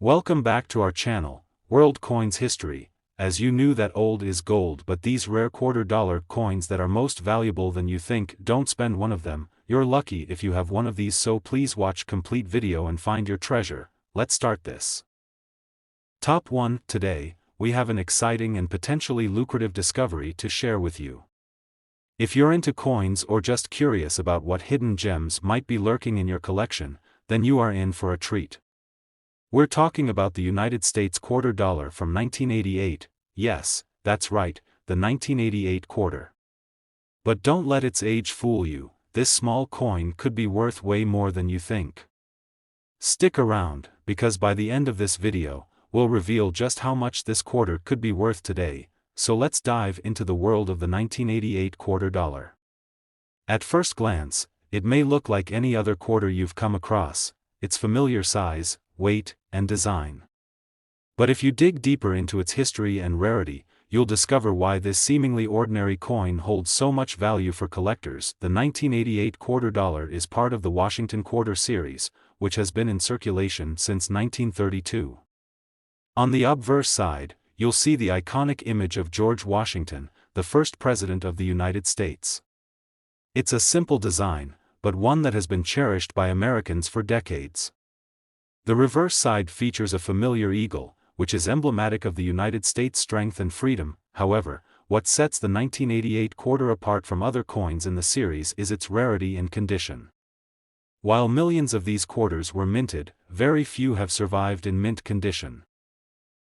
Welcome back to our channel, World Coins History. As you knew that old is gold, but these rare $quarter coins that are most valuable than you think, don't spend one of them. You're lucky if you have one of these, so please watch complete video and find your treasure. Let's start this. Top 1. Today, we have an exciting and potentially lucrative discovery to share with you. If you're into coins or just curious about what hidden gems might be lurking in your collection, then you are in for a treat. We're talking about the United States $quarter from 1988, yes, that's right, the 1988 quarter. But don't let its age fool you, this small coin could be worth way more than you think. Stick around, because by the end of this video, we'll reveal just how much this quarter could be worth today, so let's dive into the world of the 1988 $quarter. At first glance, it may look like any other quarter you've come across, its familiar size, weight, and design. But if you dig deeper into its history and rarity, you'll discover why this seemingly ordinary coin holds so much value for collectors. The 1988 $quarter is part of the Washington Quarter series, which has been in circulation since 1932. On the obverse side, you'll see the iconic image of George Washington, the first president of the United States. It's a simple design, but one that has been cherished by Americans for decades. The reverse side features a familiar eagle, which is emblematic of the United States' strength and freedom. However, what sets the 1988 quarter apart from other coins in the series is its rarity and condition. While millions of these quarters were minted, very few have survived in mint condition.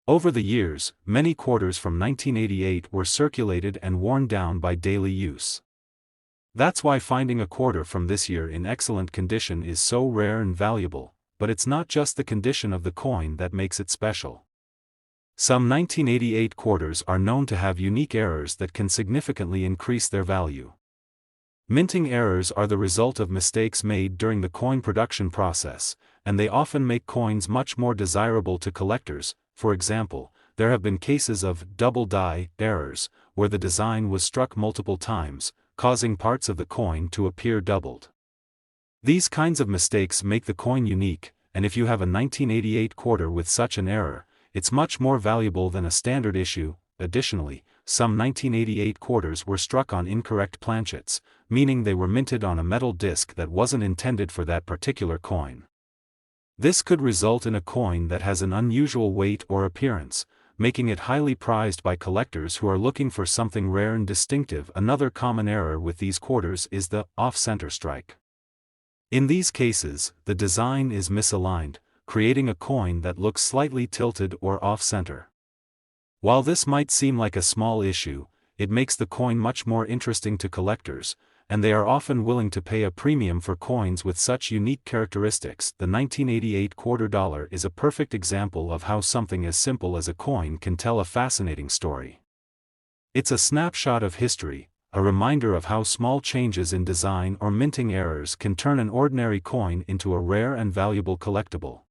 Over the years, many quarters from 1988 were circulated and worn down by daily use. That's why finding a quarter from this year in excellent condition is so rare and valuable. But it's not just the condition of the coin that makes it special. Some 1988 quarters are known to have unique errors that can significantly increase their value. Minting errors are the result of mistakes made during the coin production process, and they often make coins much more desirable to collectors. For example, there have been cases of double die errors, where the design was struck multiple times, causing parts of the coin to appear doubled. These kinds of mistakes make the coin unique, and if you have a 1988 quarter with such an error, it's much more valuable than a standard issue. Additionally, some 1988 quarters were struck on incorrect planchets, meaning they were minted on a metal disc that wasn't intended for that particular coin. This could result in a coin that has an unusual weight or appearance, making it highly prized by collectors who are looking for something rare and distinctive. Another common error with these quarters is the off-center strike. In these cases, the design is misaligned, creating a coin that looks slightly tilted or off-center. While this might seem like a small issue, it makes the coin much more interesting to collectors, and they are often willing to pay a premium for coins with such unique characteristics. The 1988 $quarter is a perfect example of how something as simple as a coin can tell a fascinating story. It's a snapshot of history, a reminder of how small changes in design or minting errors can turn an ordinary coin into a rare and valuable collectible.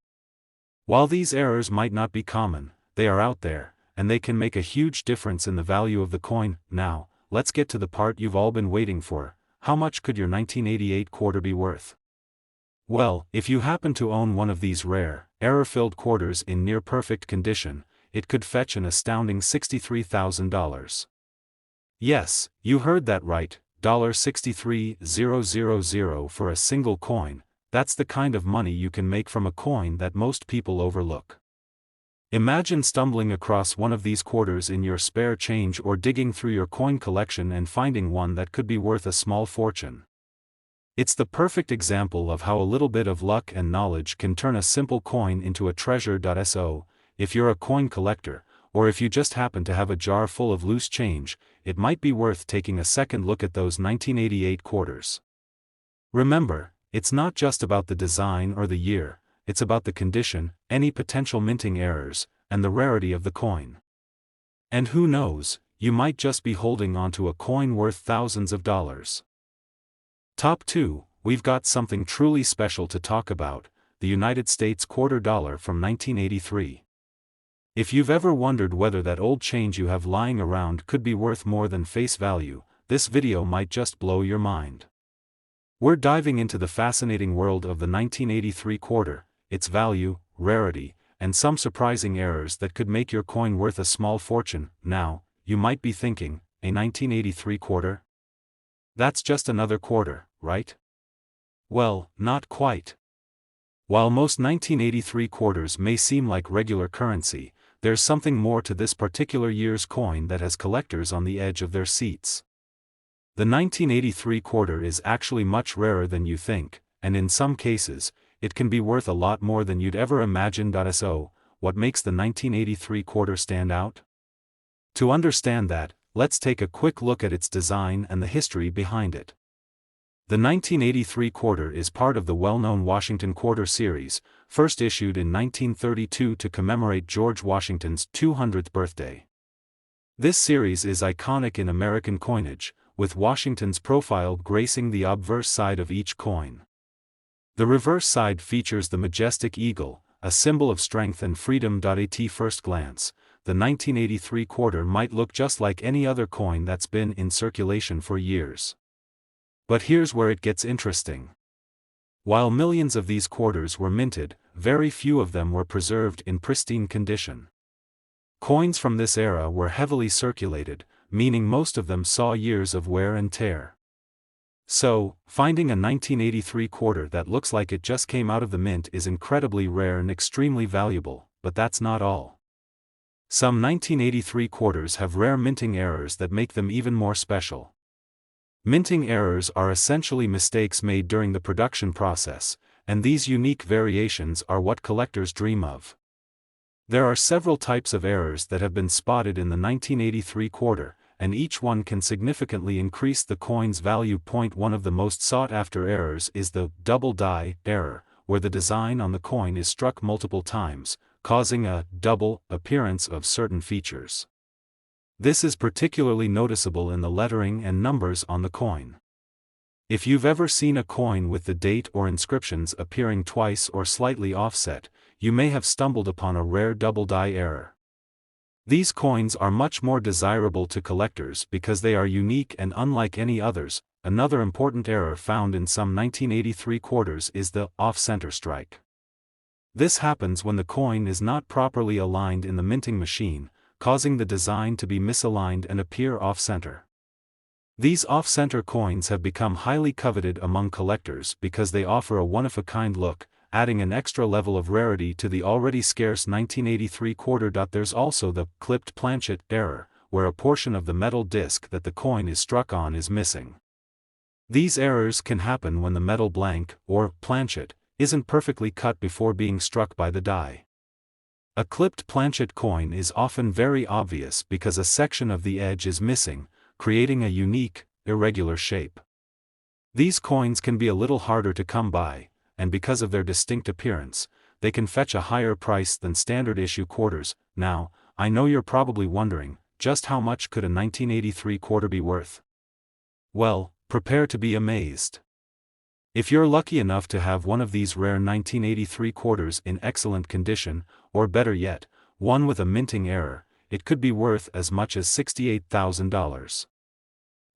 While these errors might not be common, they are out there, and they can make a huge difference in the value of the coin. Now, let's get to the part you've all been waiting for. How much could your 1988 quarter be worth? Well, if you happen to own one of these rare, error-filled quarters in near-perfect condition, it could fetch an astounding $63,000. Yes, you heard that right, $63,000 for a single coin. That's the kind of money you can make from a coin that most people overlook. Imagine stumbling across one of these quarters in your spare change or digging through your coin collection and finding one that could be worth a small fortune. It's the perfect example of how a little bit of luck and knowledge can turn a simple coin into a treasure. So, if you're a coin collector, or if you just happen to have a jar full of loose change, it might be worth taking a second look at those 1988 quarters. Remember, it's not just about the design or the year, it's about the condition, any potential minting errors, and the rarity of the coin. And who knows, you might just be holding onto a coin worth thousands of dollars. Top 2, we've got something truly special to talk about, the United States $quarter from 1983. If you've ever wondered whether that old change you have lying around could be worth more than face value, this video might just blow your mind. We're diving into the fascinating world of the 1983 quarter, its value, rarity, and some surprising errors that could make your coin worth a small fortune. Now, you might be thinking, a 1983 quarter? That's just another quarter, right? Well, not quite. While most 1983 quarters may seem like regular currency, there's something more to this particular year's coin that has collectors on the edge of their seats. The 1983 quarter is actually much rarer than you think, and in some cases, it can be worth a lot more than you'd ever imagine. So, what makes the 1983 quarter stand out? To understand that, let's take a quick look at its design and the history behind it. The 1983 quarter is part of the well-known Washington Quarter series, first issued in 1932 to commemorate George Washington's 200th birthday. This series is iconic in American coinage, with Washington's profile gracing the obverse side of each coin. The reverse side features the majestic eagle, a symbol of strength and freedom. At first glance, the 1983 quarter might look just like any other coin that's been in circulation for years. But here's where it gets interesting. While millions of these quarters were minted, very few of them were preserved in pristine condition. Coins from this era were heavily circulated, meaning most of them saw years of wear and tear. So, finding a 1983 quarter that looks like it just came out of the mint is incredibly rare and extremely valuable, but that's not all. Some 1983 quarters have rare minting errors that make them even more special. Minting errors are essentially mistakes made during the production process, and these unique variations are what collectors dream of. There are several types of errors that have been spotted in the 1983 quarter, and each one can significantly increase the coin's value. One of the most sought-after errors is the double die error, where the design on the coin is struck multiple times, causing a double appearance of certain features. This is particularly noticeable in the lettering and numbers on the coin. If you've ever seen a coin with the date or inscriptions appearing twice or slightly offset, you may have stumbled upon a rare double die error. These coins are much more desirable to collectors because they are unique and unlike any others. Another important error found in some 1983 quarters is the off-center strike. This happens when the coin is not properly aligned in the minting machine, causing the design to be misaligned and appear off-center. These off-center coins have become highly coveted among collectors because they offer a one-of-a-kind look, adding an extra level of rarity to the already scarce 1983 quarter. There's also the clipped planchet error, where a portion of the metal disc that the coin is struck on is missing. These errors can happen when the metal blank, or planchet, isn't perfectly cut before being struck by the die. A clipped planchet coin is often very obvious because a section of the edge is missing, creating a unique, irregular shape. These coins can be a little harder to come by, and because of their distinct appearance, they can fetch a higher price than standard issue quarters. Now, I know you're probably wondering, just how much could a 1983 quarter be worth? Well, prepare to be amazed. If you're lucky enough to have one of these rare 1983 quarters in excellent condition, or better yet, one with a minting error, it could be worth as much as $68,000.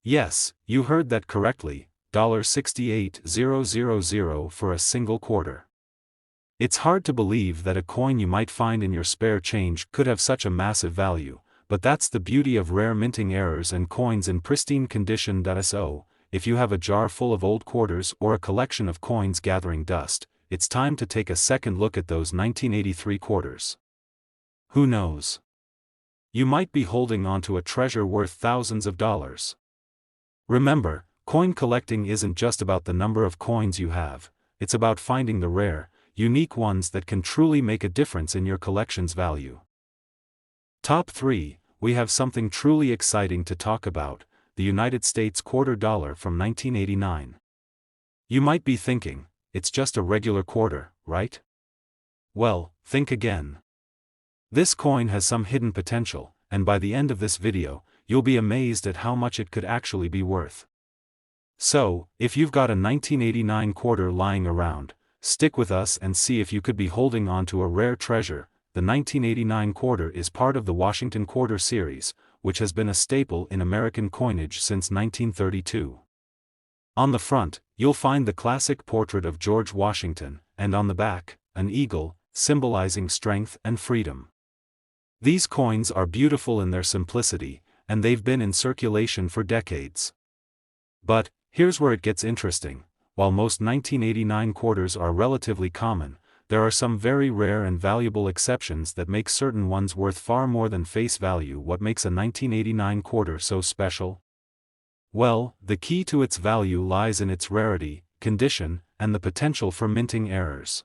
Yes, you heard that correctly, $68,000 for a single quarter. It's hard to believe that a coin you might find in your spare change could have such a massive value, but that's the beauty of rare minting errors and coins in pristine condition. So, if you have a jar full of old quarters or a collection of coins gathering dust, it's time to take a second look at those 1983 quarters. Who knows? You might be holding onto a treasure worth thousands of dollars. Remember, coin collecting isn't just about the number of coins you have, it's about finding the rare, unique ones that can truly make a difference in your collection's value. Top 3, we have something truly exciting to talk about: the United States quarter dollar from 1989. You might be thinking, it's just a regular quarter, right? Well, think again. This coin has some hidden potential, and by the end of this video, you'll be amazed at how much it could actually be worth. So, if you've got a 1989 quarter lying around, stick with us and see if you could be holding on to a rare treasure. The 1989 quarter is part of the Washington Quarter series, which has been a staple in American coinage since 1932. On the front, you'll find the classic portrait of George Washington, and on the back, an eagle, symbolizing strength and freedom. These coins are beautiful in their simplicity, and they've been in circulation for decades. But, here's where it gets interesting. While most 1989 quarters are relatively common, there are some very rare and valuable exceptions that make certain ones worth far more than face value. What makes a 1989 quarter so special? Well, the key to its value lies in its rarity, condition, and the potential for minting errors.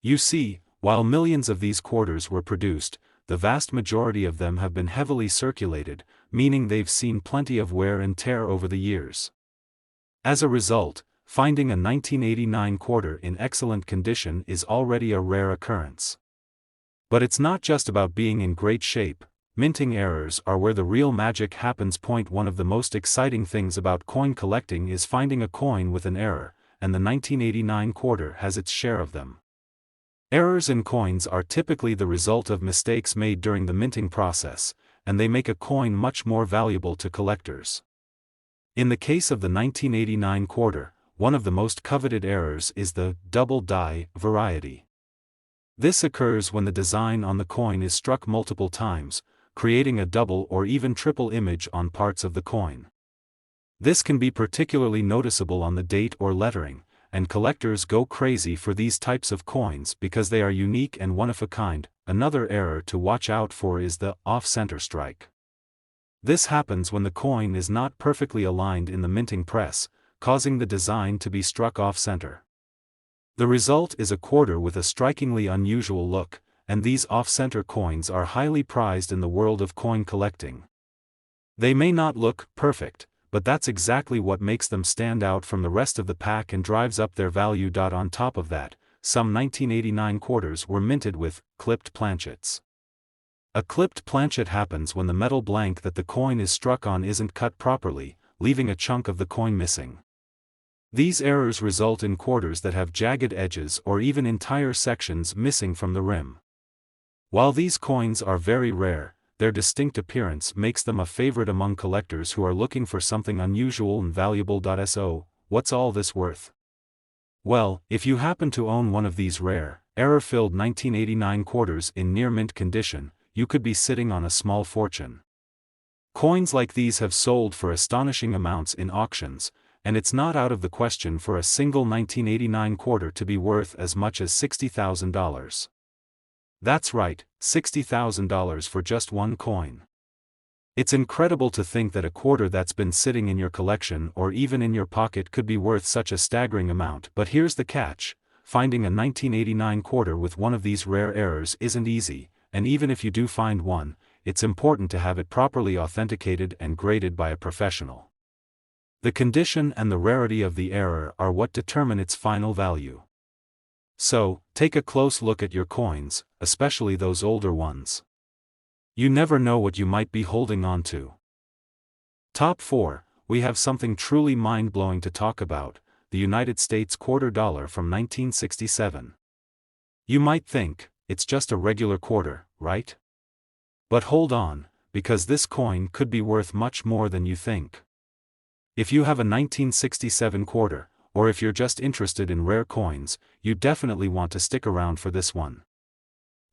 You see, while millions of these quarters were produced, the vast majority of them have been heavily circulated, meaning they've seen plenty of wear and tear over the years. As a result, finding a 1989 quarter in excellent condition is already a rare occurrence. But it's not just about being in great shape. Minting errors are where the real magic happens. One of the most exciting things about coin collecting is finding a coin with an error, and the 1989 quarter has its share of them. Errors in coins are typically the result of mistakes made during the minting process, and they make a coin much more valuable to collectors. In the case of the 1989 quarter, one of the most coveted errors is the double die variety. This occurs when the design on the coin is struck multiple times, creating a double or even triple image on parts of the coin. This can be particularly noticeable on the date or lettering, and collectors go crazy for these types of coins because they are unique and one of a kind. Another error to watch out for is the off-center strike. This happens when the coin is not perfectly aligned in the minting press, causing the design to be struck off-center. The result is a quarter with a strikingly unusual look, and these off-center coins are highly prized in the world of coin collecting. They may not look perfect, but that's exactly what makes them stand out from the rest of the pack and drives up their value. On top of that, some 1989 quarters were minted with clipped planchets. A clipped planchet happens when the metal blank that the coin is struck on isn't cut properly, leaving a chunk of the coin missing. These errors result in quarters that have jagged edges or even entire sections missing from the rim. While these coins are very rare, their distinct appearance makes them a favorite among collectors who are looking for something unusual and valuable. So, what's all this worth? Well, if you happen to own one of these rare, error-filled 1989 quarters in near-mint condition, you could be sitting on a small fortune. Coins like these have sold for astonishing amounts in auctions, and it's not out of the question for a single 1989 quarter to be worth as much as $60,000. That's right, $60,000 for just one coin. It's incredible to think that a quarter that's been sitting in your collection or even in your pocket could be worth such a staggering amount. But here's the catch: finding a 1989 quarter with one of these rare errors isn't easy, and even if you do find one, it's important to have it properly authenticated and graded by a professional. The condition and the rarity of the error are what determine its final value. So, take a close look at your coins, especially those older ones. You never know what you might be holding on to. Top 4, we have something truly mind-blowing to talk about: the United States quarter dollar from 1967. You might think, it's just a regular quarter, right? But hold on, because this coin could be worth much more than you think. If you have a 1967 quarter, or if you're just interested in rare coins, you definitely want to stick around for this one.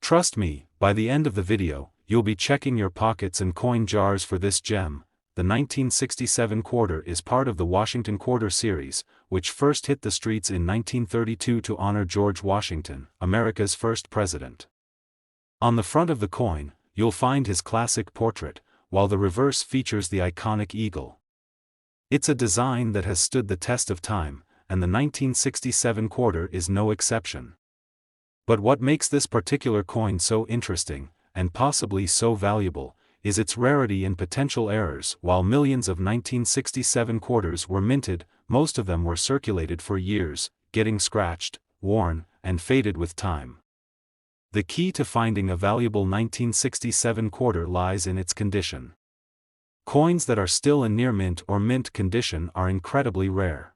Trust me, by the end of the video, you'll be checking your pockets and coin jars for this gem. The 1967 quarter is part of the Washington Quarter series, which first hit the streets in 1932 to honor George Washington, America's first president. On the front of the coin, you'll find his classic portrait, while the reverse features the iconic eagle. It's a design that has stood the test of time, and the 1967 quarter is no exception. But what makes this particular coin so interesting, and possibly so valuable, is its rarity and potential errors. While millions of 1967 quarters were minted, most of them were circulated for years, getting scratched, worn, and faded with time. The key to finding a valuable 1967 quarter lies in its condition. Coins that are still in near mint or mint condition are incredibly rare.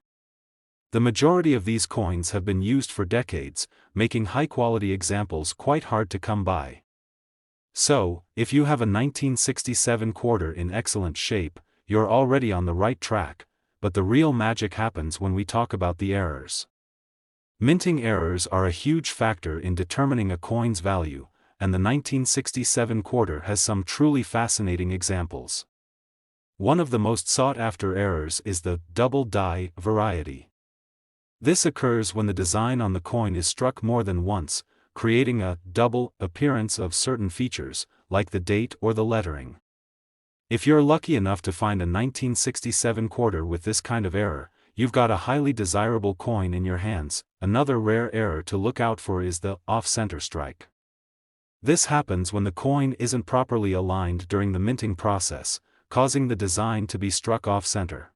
The majority of these coins have been used for decades, making high-quality examples quite hard to come by. So, if you have a 1967 quarter in excellent shape, you're already on the right track, but the real magic happens when we talk about the errors. Minting errors are a huge factor in determining a coin's value, and the 1967 quarter has some truly fascinating examples. One of the most sought-after errors is the double die variety. This occurs when the design on the coin is struck more than once, creating a double appearance of certain features, like the date or the lettering. If you're lucky enough to find a 1967 quarter with this kind of error, you've got a highly desirable coin in your hands. Another rare error to look out for is the off-center strike. This happens when the coin isn't properly aligned during the minting process, causing the design to be struck off-center.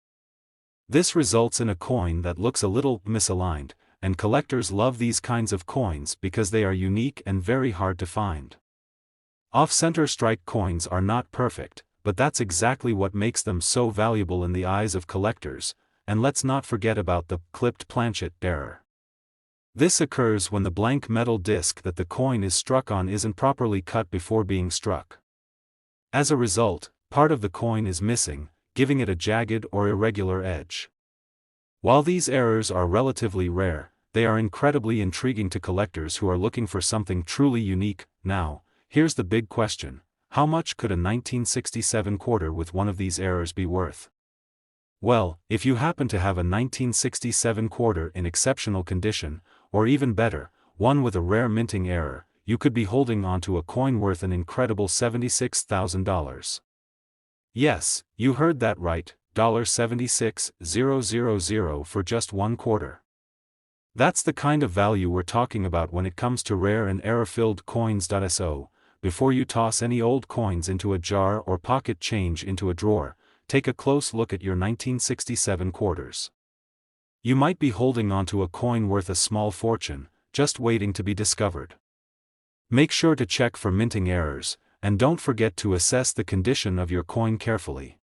This results in a coin that looks a little misaligned, and collectors love these kinds of coins because they are unique and very hard to find. Off-center strike coins are not perfect, but that's exactly what makes them so valuable in the eyes of collectors. And let's not forget about the clipped planchet error. This occurs when the blank metal disc that the coin is struck on isn't properly cut before being struck. As a result, part of the coin is missing, giving it a jagged or irregular edge. While these errors are relatively rare, they are incredibly intriguing to collectors who are looking for something truly unique. Now, here's the big question: how much could a 1967 quarter with one of these errors be worth? Well, if you happen to have a 1967 quarter in exceptional condition, or even better, one with a rare minting error, you could be holding onto a coin worth an incredible $76,000. Yes, you heard that right, $76,000 for just one quarter. That's the kind of value we're talking about when it comes to rare and error-filled coins. So, before you toss any old coins into a jar or pocket change into a drawer, take a close look at your 1967 quarters. You might be holding onto a coin worth a small fortune, just waiting to be discovered. Make sure to check for minting errors, and don't forget to assess the condition of your coin carefully.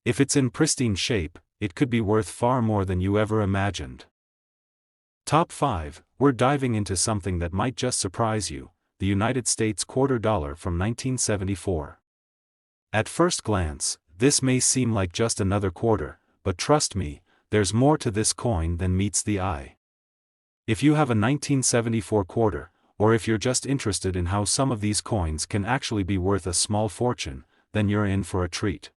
If it's in pristine shape, it could be worth far more than you ever imagined. Top 5, we're diving into something that might just surprise you: the United States quarter dollar from 1974. At first glance, this may seem like just another quarter, but trust me, there's more to this coin than meets the eye. If you have a 1974 quarter, or if you're just interested in how some of these coins can actually be worth a small fortune, then you're in for a treat.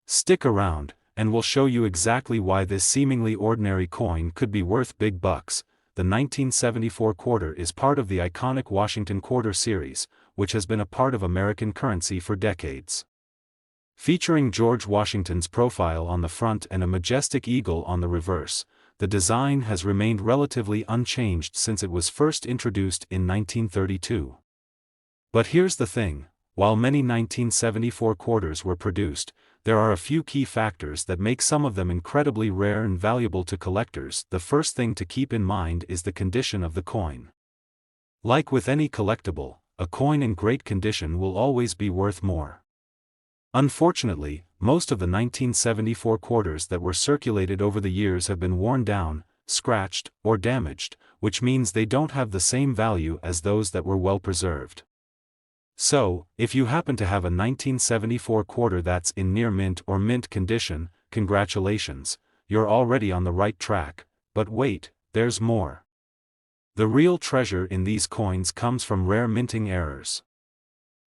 Stick around, and we'll show you exactly why this seemingly ordinary coin could be worth big bucks. The 1974 quarter is part of the iconic Washington quarter series, which has been a part of American currency for decades. Featuring George Washington's profile on the front and a majestic eagle on the reverse, the design has remained relatively unchanged since it was first introduced in 1932. But here's the thing: while many 1974 quarters were produced, there are a few key factors that make some of them incredibly rare and valuable to collectors. The first thing to keep in mind is the condition of the coin. Like with any collectible, a coin in great condition will always be worth more. Unfortunately, most of the 1974 quarters that were circulated over the years have been worn down, scratched, or damaged, which means they don't have the same value as those that were well preserved. So, if you happen to have a 1974 quarter that's in near mint or mint condition, congratulations, you're already on the right track. But wait, there's more. The real treasure in these coins comes from rare minting errors.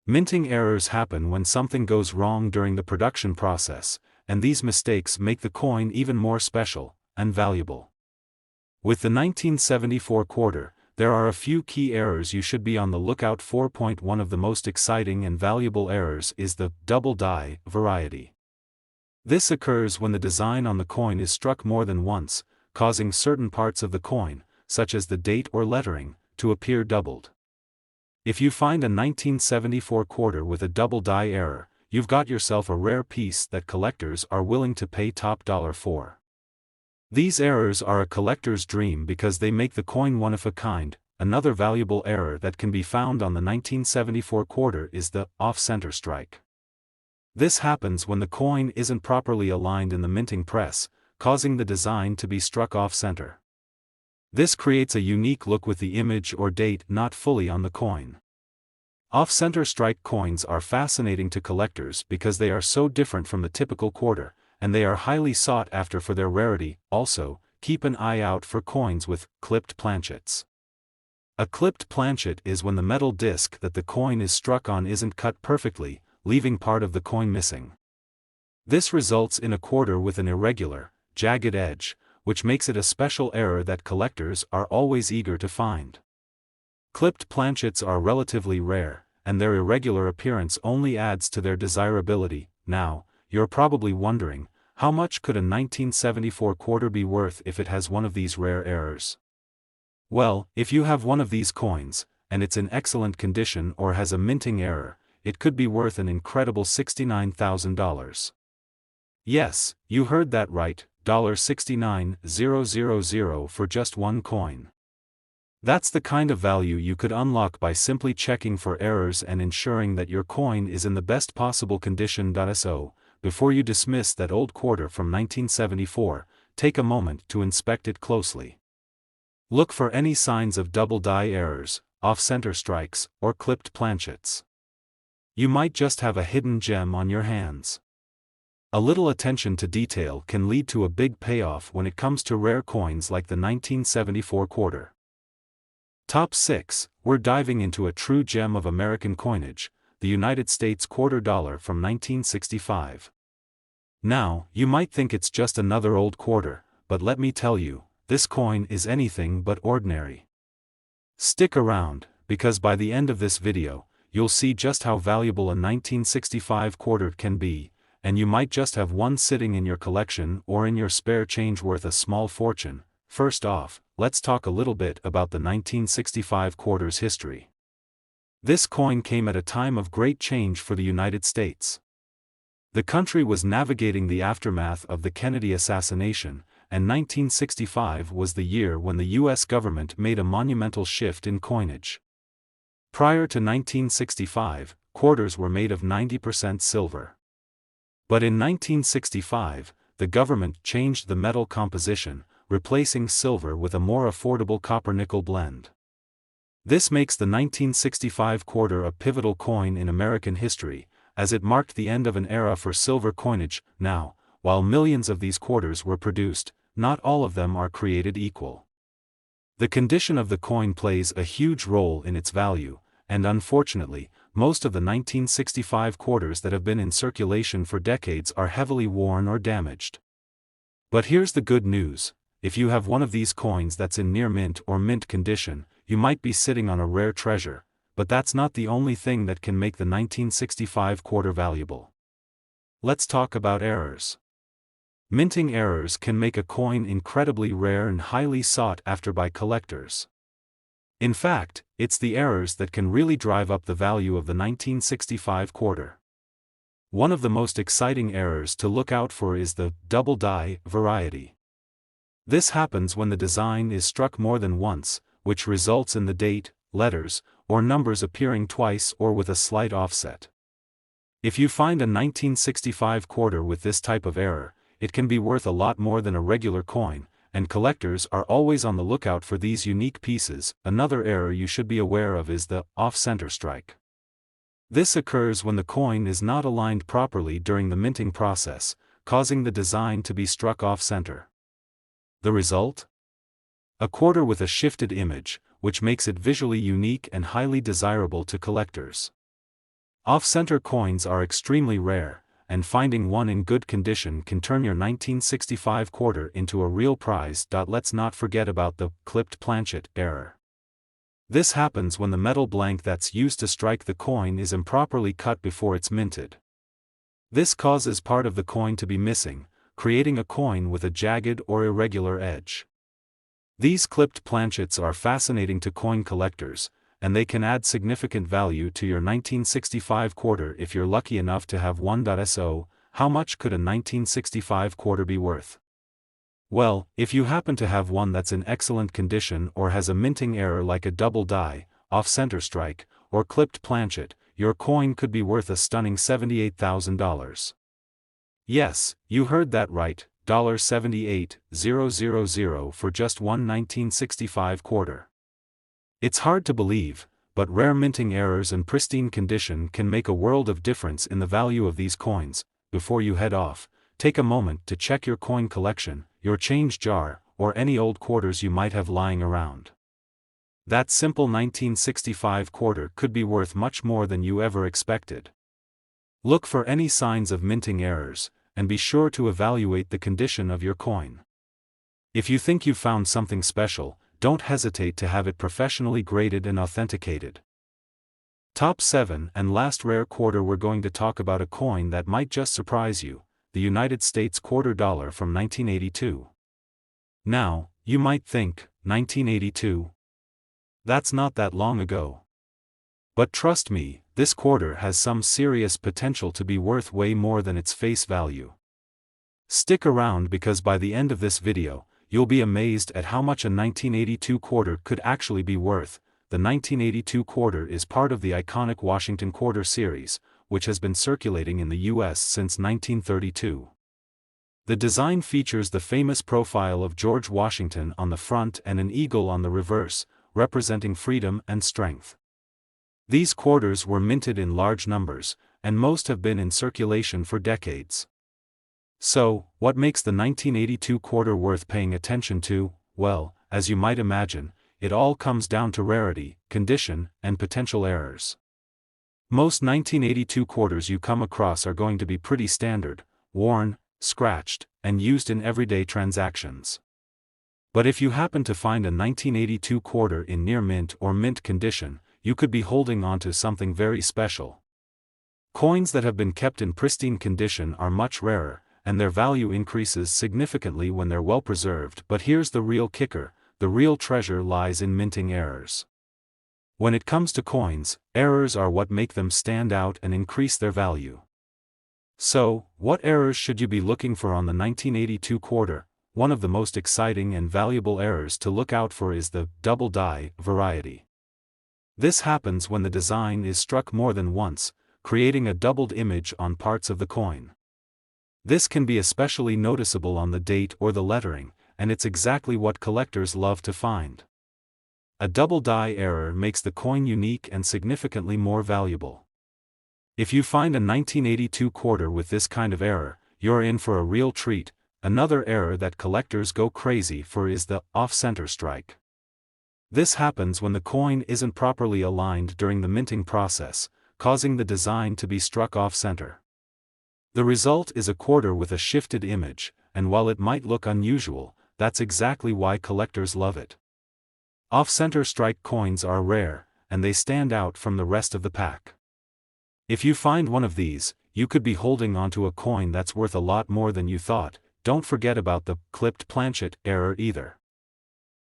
Minting errors happen when something goes wrong during the production process, and these mistakes make the coin even more special and valuable. With the 1974 quarter, there are a few key errors you should be on the lookout for. One of the most exciting and valuable errors is the double die variety. This occurs when the design on the coin is struck more than once, causing certain parts of the coin, such as the date or lettering, to appear doubled. If you find a 1974 quarter with a double die error, you've got yourself a rare piece that collectors are willing to pay top dollar for. These errors are a collector's dream because they make the coin one of a kind. Another valuable error that can be found on the 1974 quarter is the off-center strike. This happens when the coin isn't properly aligned in the minting press, causing the design to be struck off-center. This creates a unique look with the image or date not fully on the coin. Off-center strike coins are fascinating to collectors because they are so different from the typical quarter, and they are highly sought after for their rarity. Also, keep an eye out for coins with clipped planchets. A clipped planchet is when the metal disc that the coin is struck on isn't cut perfectly, leaving part of the coin missing. This results in a quarter with an irregular, jagged edge, which makes it a special error that collectors are always eager to find. Clipped planchets are relatively rare, and their irregular appearance only adds to their desirability. Now, you're probably wondering, how much could a 1974 quarter be worth if it has one of these rare errors? Well, if you have one of these coins, and it's in excellent condition or has a minting error, it could be worth an incredible $69,000. Yes, you heard that right, $69,000 for just one coin. That's the kind of value you could unlock by simply checking for errors and ensuring that your coin is in the best possible condition. So, before you dismiss that old quarter from 1974, take a moment to inspect it closely. Look for any signs of double die errors, off-center strikes, or clipped planchets. You might just have a hidden gem on your hands. A little attention to detail can lead to a big payoff when it comes to rare coins like the 1974 quarter. Top 6, we're diving into a true gem of American coinage, the United States quarter dollar from 1965. Now, you might think it's just another old quarter, but let me tell you, this coin is anything but ordinary. Stick around, because by the end of this video, you'll see just how valuable a 1965 quarter can be, and you might just have one sitting in your collection or in your spare change worth a small fortune. First off, let's talk a little bit about the 1965 quarter's history. This coin came at a time of great change for the United States. The country was navigating the aftermath of the Kennedy assassination, and 1965 was the year when the U.S. government made a monumental shift in coinage. Prior to 1965, quarters were made of 90% silver. But in 1965, the government changed the metal composition, replacing silver with a more affordable copper-nickel blend. This makes the 1965 quarter a pivotal coin in American history, as it marked the end of an era for silver coinage. Now, while millions of these quarters were produced, not all of them are created equal. The condition of the coin plays a huge role in its value, and unfortunately, most of the 1965 quarters that have been in circulation for decades are heavily worn or damaged. But here's the good news: if you have one of these coins that's in near mint or mint condition, you might be sitting on a rare treasure, but that's not the only thing that can make the 1965 quarter valuable. Let's talk about errors. Minting errors can make a coin incredibly rare and highly sought after by collectors. In fact, it's the errors that can really drive up the value of the 1965 quarter. One of the most exciting errors to look out for is the double die variety. This happens when the design is struck more than once, which results in the date, letters, or numbers appearing twice or with a slight offset. If you find a 1965 quarter with this type of error, it can be worth a lot more than a regular coin, and collectors are always on the lookout for these unique pieces. Another error you should be aware of is the off-center strike. This occurs when the coin is not aligned properly during the minting process, causing the design to be struck off-center. The result? A quarter with a shifted image, which makes it visually unique and highly desirable to collectors. Off-center coins are extremely rare, and finding one in good condition can turn your 1965 quarter into a real prize. Let's not forget about the clipped planchet error. This happens when the metal blank that's used to strike the coin is improperly cut before it's minted. This causes part of the coin to be missing, creating a coin with a jagged or irregular edge. These clipped planchets are fascinating to coin collectors, and they can add significant value to your 1965 quarter if you're lucky enough to have one. So, how much could a 1965 quarter be worth? Well, if you happen to have one that's in excellent condition or has a minting error like a double die, off-center strike, or clipped planchet, your coin could be worth a stunning $78,000. Yes, you heard that right, $78,000 for just one 1965 quarter. It's hard to believe, but rare minting errors and pristine condition can make a world of difference in the value of these coins. Before you head off, take a moment to check your coin collection, your change jar, or any old quarters you might have lying around. That simple 1965 quarter could be worth much more than you ever expected. Look for any signs of minting errors, and be sure to evaluate the condition of your coin. If you think you've found something special, don't hesitate to have it professionally graded and authenticated. Top 7 and last rare quarter. We're going to talk about a coin that might just surprise you, the United States quarter dollar from 1982. Now, you might think, 1982? That's not that long ago. But trust me, this quarter has some serious potential to be worth way more than its face value. Stick around because by the end of this video, you'll be amazed at how much a 1982 quarter could actually be worth. The 1982 quarter is part of the iconic Washington Quarter series, which has been circulating in the US since 1932. The design features the famous profile of George Washington on the front and an eagle on the reverse, representing freedom and strength. These quarters were minted in large numbers, and most have been in circulation for decades. So, what makes the 1982 quarter worth paying attention to? Well, as you might imagine, it all comes down to rarity, condition, and potential errors. Most 1982 quarters you come across are going to be pretty standard, worn, scratched, and used in everyday transactions. But if you happen to find a 1982 quarter in near mint or mint condition, you could be holding on to something very special. Coins that have been kept in pristine condition are much rarer, and their value increases significantly when they're well preserved. But here's the real kicker. The real treasure lies in minting errors. When it comes to coins, errors are what make them stand out and increase their value. So, what errors should you be looking for on the 1982 quarter? One of the most exciting and valuable errors to look out for is the double die variety. This happens when the design is struck more than once, creating a doubled image on parts of the coin. This can be especially noticeable on the date or the lettering, and it's exactly what collectors love to find. A double die error makes the coin unique and significantly more valuable. If you find a 1982 quarter with this kind of error, you're in for a real treat. Another error that collectors go crazy for is the off-center strike. This happens when the coin isn't properly aligned during the minting process, causing the design to be struck off-center. The result is a quarter with a shifted image, and while it might look unusual, that's exactly why collectors love it. Off-center strike coins are rare, and they stand out from the rest of the pack. If you find one of these, you could be holding onto a coin that's worth a lot more than you thought. Don't forget about the clipped planchet error either.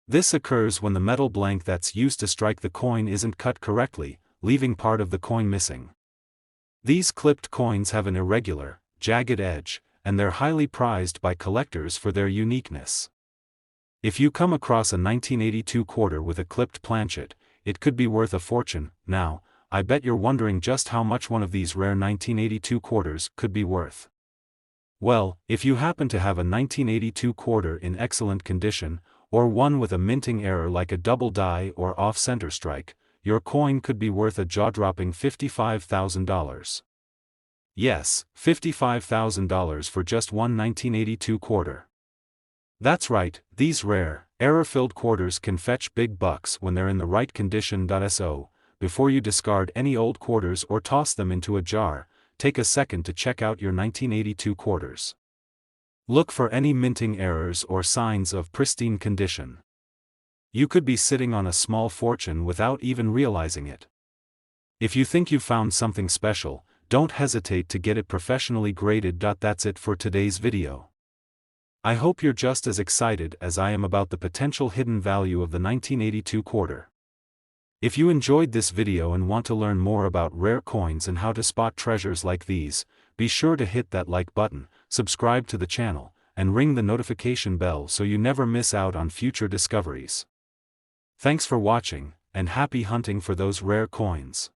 This occurs when the metal blank that's used to strike the coin isn't cut correctly, leaving part of the coin missing. These clipped coins have an irregular, jagged edge, and they're highly prized by collectors for their uniqueness. If you come across a 1982 quarter with a clipped planchet, it could be worth a fortune. Now, I bet you're wondering just how much one of these rare 1982 quarters could be worth. Well, if you happen to have a 1982 quarter in excellent condition, or one with a minting error like a double die or off-center strike, your coin could be worth a jaw-dropping $55,000. Yes, $55,000 for just one 1982 quarter. That's right, these rare, error-filled quarters can fetch big bucks when they're in the right condition. So, before you discard any old quarters or toss them into a jar, take a second to check out your 1982 quarters. Look for any minting errors or signs of pristine condition. You could be sitting on a small fortune without even realizing it. If you think you've found something special, don't hesitate to get it professionally graded. That's it for today's video. I hope you're just as excited as I am about the potential hidden value of the 1982 quarter. If you enjoyed this video and want to learn more about rare coins and how to spot treasures like these, be sure to hit that like button, subscribe to the channel, and ring the notification bell so you never miss out on future discoveries. Thanks for watching, and happy hunting for those rare coins.